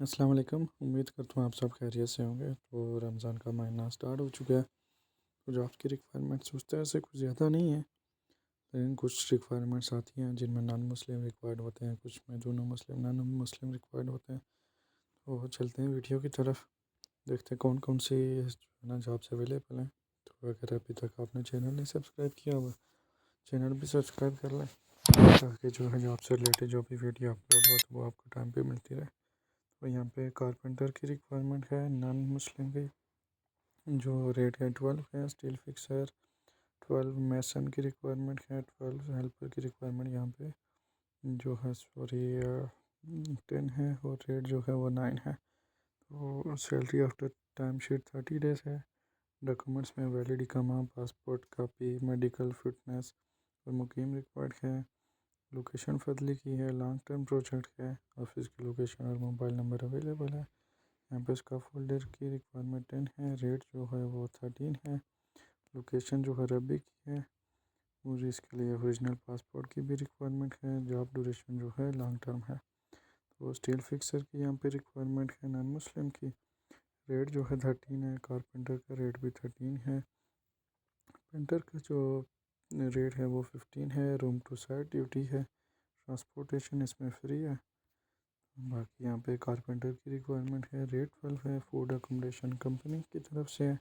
अस्सलाम वालेकुम। उम्मीद करता हूँ आप सब खैरियत से होंगे। तो रमज़ान का महीना स्टार्ट हो चुका है। तो जो आपकी रिक्वायरमेंट्स उस तरह से कुछ ज़्यादा नहीं है, लेकिन कुछ रिक्वायरमेंट्स आती हैं जिनमें नॉन मुस्लिम रिक्वायर्ड होते हैं, कुछ में जो नॉन मुस्लिम रिक्वायर्ड होते हैं। तो चलते हैं वीडियो की तरफ, देखते हैं कौन कौन सी जो है ना जॉब्स अवेलेबल हैं। तो अगर अभी तक आपने चैनल नहीं सब्सक्राइब किया हुआ, चैनल भी सब्सक्राइब कर लें ताकि जो है जॉब से रिलेटेड जो भी वीडियो अपलोड हो तो वो आपको टाइम पे मिलती रहे। तो यहाँ पे कारपेंटर की रिक्वायरमेंट है नॉन मुस्लिम की, जो रेट है 12 है। स्टील फिक्सर 12, मैसन की रिक्वायरमेंट है 12, हेल्पर की रिक्वायरमेंट यहाँ पे जो है सॉरी 10 है, और रेट जो है वो 9 है। तो salary after time sheet 30 days है। डॉक्यूमेंट्स में वैलिड इकामा, पासपोर्ट कापी, मेडिकल फिटनेस और मुकीम रिक्वायर्ड है। लोकेशन फजली की है, लॉन्ग टर्म प्रोजेक्ट है। ऑफिस की लोकेशन और मोबाइल नंबर अवेलेबल है। यहाँ पे इसका फोल्डर की रिक्वायरमेंट 10 है, रेट जो है वो 13 है। लोकेशन जो है रबी की है, और इसके लिए ओरिजिनल पासपोर्ट की भी रिक्वायरमेंट है। जॉब ड्यूरेशन जो है लॉन्ग टर्म है। तो स्टील फिक्सर की यहाँ पे रिक्वायरमेंट है नॉन मुस्लिम की, रेट जो है 13 है। कारपेंटर का रेट भी 13 है। पेंटर का जो रेट है वो 15 है। रूम टू साइड ड्यूटी है, ट्रांसपोर्टेशन इसमें फ्री है। बाकी यहाँ पे कारपेंटर की रिक्वायरमेंट है, रेट 12 है। फूड अकोमोडेशन कंपनी की तरफ से है।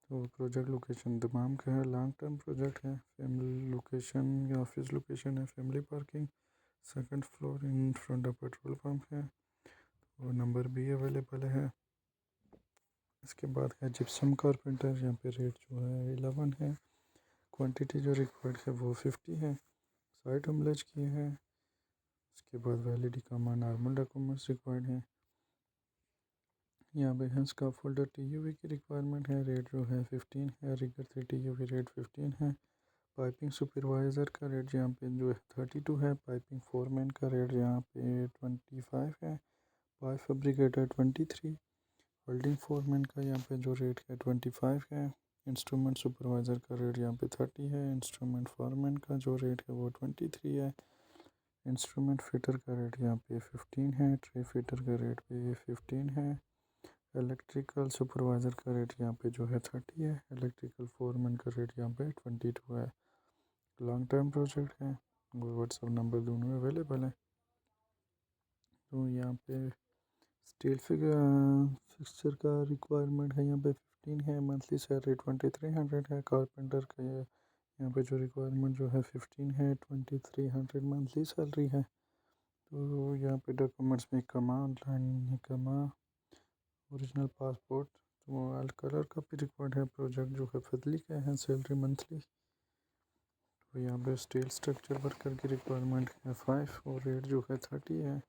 तो प्रोजेक्ट लोकेशन दमाम का है, लॉन्ग टर्म प्रोजेक्ट है। फैमिली लोकेशन या ऑफिस लोकेशन है family parking, second floor in front of petrol pump है। और नंबर भी अवेलेबल है। इसके बाद है जिप्सम कारपेंटर, यहाँ पे रेट जो है 11 है। क्वांटिटी जो रिक्वायर्ड है वो 50 है। साइट हमलेज की है। इसके बाद वैलिड इकामा, नॉर्मल डॉक्यूमेंट्स रिक्वायर्ड है। यहाँ पे है इसका फोल्डर टीयूवी की रिक्वायरमेंट है, रेट जो है 15 है। रिगर 3 टीयूवी रेट 15 है। पाइपिंग सुपरवाइज़र का रेट यहाँ पे जो है 32 है। पाइपिंग फोरमैन का रेट यहाँ पे 25 है। Pipe fabricator 23। वेल्डिंग फोरमैन का यहाँ पे जो रेट है 25 है। इंस्ट्रूमेंट सुपरवाइज़र का रेट यहाँ पे 30 है। इंस्ट्रूमेंट फोरमैन का जो रेट है वो 23 है। इंस्ट्रूमेंट फिटर का रेट यहाँ पे 15 है। ट्रे फिटर का रेट पे 15 है। इलेक्ट्रिकल सुपरवाइज़र का रेट यहाँ पे जो है 30 है। इलेक्ट्रिकल फोरमैन का रेट यहाँ पे 22 है। लॉन्ग टर्म प्रोजेक्ट है और व्हाट्सअप नंबर दोनों अवेलेबल है। तो यहाँ पे स्टील फिक्सचर का रिक्वायरमेंट है यहाँ पे 15 है। मंथली सैलरी 2300 है। कारपेंटर का यहाँ पे जो रिक्वायरमेंट जो है 15 है, 2300 मंथली सैलरी है। तो यहाँ पे डॉक्यूमेंट्स में इकामा, ऑनलाइन इकामा, ओरिजिनल पासपोर्ट, तो मोबाइल कलर का भी रिक्वायर्ड है। प्रोजेक्ट जो है फजली का है, सैलरी मंथली। तो यहाँ पे स्टील स्ट्रक्चर वर्कर की रिक्वायरमेंट है 5 और रेट जो है 30 है।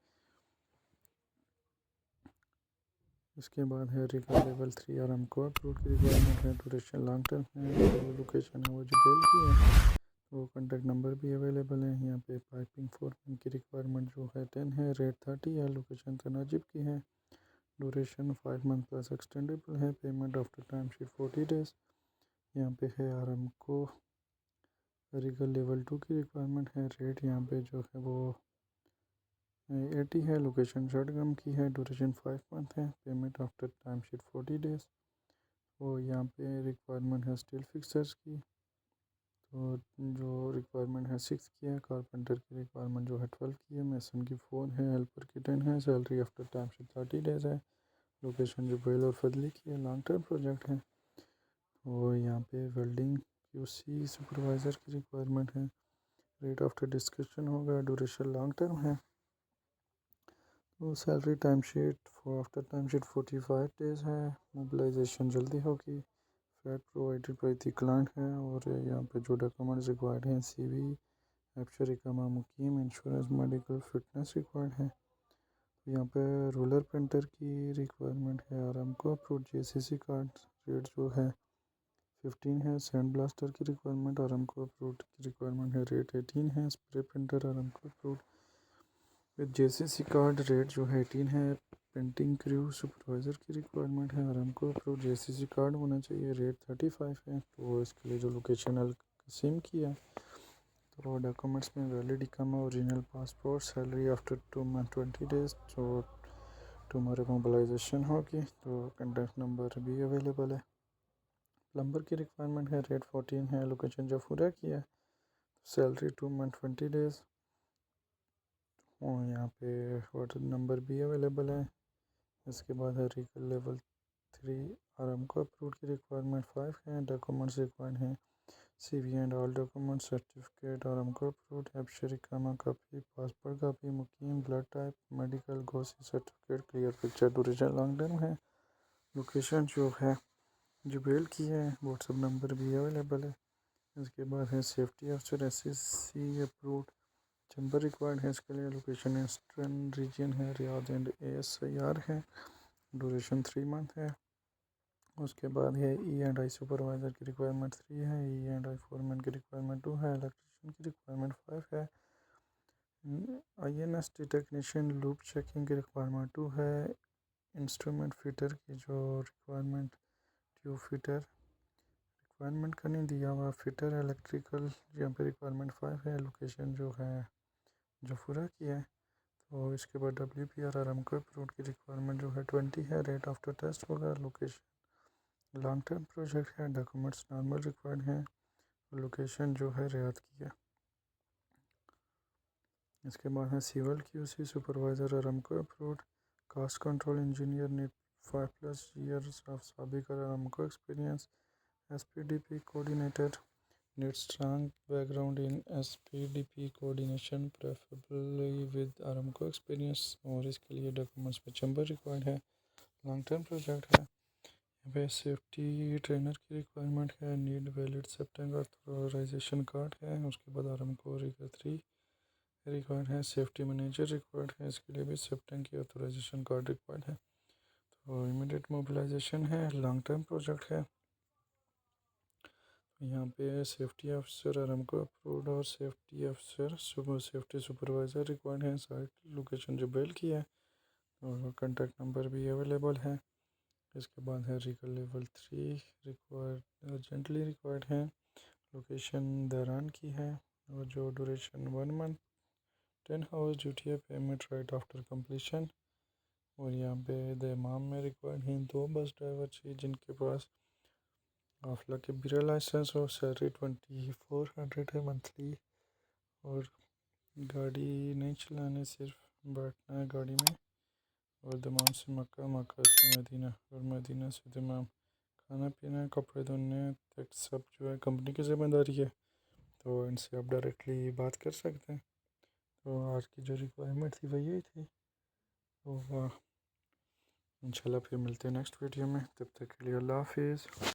इसके बाद है रिगर लेवल 3 आरामको अप्रूव की रिक्वायरमेंट है। ड्यूरेशन लॉन्ग टर्म है। जो लोकेशन है वो जुबेल की है। वो कॉन्टैक्ट नंबर भी अवेलेबल है। यहाँ पे पाइपिंग फोरमैन की रिक्वायरमेंट जो है 10 है, रेट 30 है। लोकेशन तनाजिब की है। ड्यूरेशन 5 मंथ प्लस एक्सटेंडेबल है। Payment after time sheet 40 days. यहाँ पे है आरामको रिगर लेवल 2 की रिक्वायरमेंट है। रेट यहाँ पे जो है वो 80 है। लोकेशन शटगम की है। ड्यूरेशन 5 मंथ है। Payment after time sheet 40 days. और यहाँ पे रिक्वायरमेंट है स्टील फिक्सर्स की, तो जो रिक्वायरमेंट है 6 की है। कारपेंटर की रिक्वायरमेंट जो है 12 की है। मैसन की 4 है। हेल्पर की 10 है। Salary after time sheet 30 days है। लोकेशन जुबैल और फजली की है। लॉन्ग टर्म प्रोजेक्ट है। और यहाँ पे वेल्डिंग क्यूसी सुपरवाइज़र की रिक्वायरमेंट है। रेट आफ्टर डिस्कशन होगा। ड्यूरेशन लॉन्ग टर्म है। तो salary time sheet after time sheet 45 days है। मोबिलाइजेशन जल्दी होगी। Flat provided by the client है। और यहाँ पे जो डॉक्यूमेंट्स रिक्वायर्ड हैं CV, एप्शर इकामा, मुकीम, इंश्योरेंस, मेडिकल फिटनेस रिक्वायर्ड है। तो यहाँ पे रोलर प्रिंटर की रिक्वायरमेंट है। Aramco approved JCC card, rate जो है 15 है। सैंड ब्लास्टर की रिक्वायरमेंट आरामको अप्रूव्ड की रिक्वायरमेंट है, रेट 18 है। Spray printer Aramco approved with JCC card, rate जो है 18 है। पेंटिंग क्रू सुपरवाइज़र की रिक्वायरमेंट है। आरामको अप्रूव्ड JCC कार्ड होना चाहिए, रेट 35 है। तो इसके लिए जो लोकेशन अल कसीम की है, तो डॉक्यूमेंट्स में वैलिड इकामा, original passport, salary after 2 month 20 days. जो टुमारो मोबिलाइजेशन होगी तो कंटेक्ट नंबर भी अवेलेबल है। प्लम्बर की रिक्वायरमेंट है, रेट 14 है, लोकेशन जफूरा की है, सैलरी 2 मंथ 20 डेज़ और यहाँ पे वाटर नंबर भी अवेलेबल है। इसके बाद है रीगल लेवल 3 आरामको अप्रूव्ड की रिक्वायरमेंट 5 है। डॉक्यूमेंट्स रिक्वायर्ड हैं CV and all document certificate Aramco approved, एबशरी कामा कापी, पासपोर्ट कापी, मुकीम, blood type, medical, GOSI certificate, clear picture, duration long term है। लोकेशन जो है जुबेल की है, व्हाट्सअप नंबर भी अवेलेबल है। इसके बाद है सेफ्टी अफसर SCC अप्रूव्ड, चैम्बर रिक्वायर्ड है इसके लिए। लोकेशन ईस्टर्न रीजन है, रियाद एंड ASIR है। ड्यूरेशन 3 मंथ है। उसके बाद है E&I सुपरवाइज़र की रिक्वायरमेंट 3 है, E&I फोरमैन की रिक्वायरमेंट 2 है, इलेक्ट्रीशियन की रिक्वायरमेंट 5 है, INST टेक्नीशियन लूप चेकिंग की रिक्वायरमेंट 2 है, इंस्ट्रूमेंट फिटर की जो रिक्वायरमेंट ट्यूब फिटर रिक्वायरमेंट का नहीं दिया हुआ, फिटर इलेक्ट्रिकल यहाँ पे रिक्वायरमेंट 5 है। लोकेशन जो है जफूरा की है। तो इसके बाद WPR आरामको अप्रूव्ड की रिक्वायरमेंट जो है 20 है, रेट आफ्टर टेस्ट होगा। लोकेशन लॉन्ग टर्म प्रोजेक्ट है, डॉक्यूमेंट्स नॉर्मल रिक्वायर्ड हैं, लोकेशन जो है रियाद की है। इसके बाद है civil QC supervisor Aramco approved, cost control engineer need 5+ years of साबिका Aramco experience, SPDP coordinator need strong background in SPDP coordination preferably with Aramco experience, और इसके लिए डॉक्यूमेंट्स में चैम्बर रिक्वायर्ड है। लॉन्ग टर्म प्रोजेक्ट है। यहाँ पे safety trainer की रिक्वायरमेंट है, नीड वैलिड सेप्टेंग ऑथराइजेशन कार्ड है। उसके बाद आरामको रीगल 3 रिक्वायर्ड है, सेफ्टी मैनेजर रिक्वायर्ड है, इसके लिए भी सेप्टेंग की ऑथराइजेशन कार्ड रिक्वायर्ड है। तो इमीडिएट मोबिलाइजेशन है, लॉन्ग टर्म प्रोजेक्ट है। यहाँ पे सेफ्टी अफसर आरामको अप्रूव्ड और सेफ्टी अफसर सेफ्टी सुपरवाइज़र रिक्वायर्ड है। साइट लोकेशन जुबेल की है और कॉन्टैक्ट नंबर भी अवेलेबल है। इसके बाद है rigger level 3 required urgently required है, लोकेशन दरान की है और जो ड्यूरेशन 1 मंथ 10 आवर्स ड्यूटी है, पेमेंट राइट आफ्टर कंप्लीशन। और यहाँ पे दमाम में रिक्वायर्ड हैं 2 बस ड्राइवर चाहिए जिनके पास काफला के बिरा लाइसेंस और सैलरी 2400 है मंथली, और गाड़ी नहीं चलाने, सिर्फ बैठना है गाड़ी में। और दमाम से मक्का, मक्का से मदीना और मदीना से दमाम, खाना पीना कपड़े धोने तक सब जो है कंपनी की ज़िम्मेदारी है। तो इनसे आप डायरेक्टली बात कर सकते हैं। तो आज की जो रिक्वायरमेंट थी वही थी। तो इंशाल्लाह फिर मिलते हैं नेक्स्ट वीडियो में, तब तक के लिए अल्लाह हाफिज़।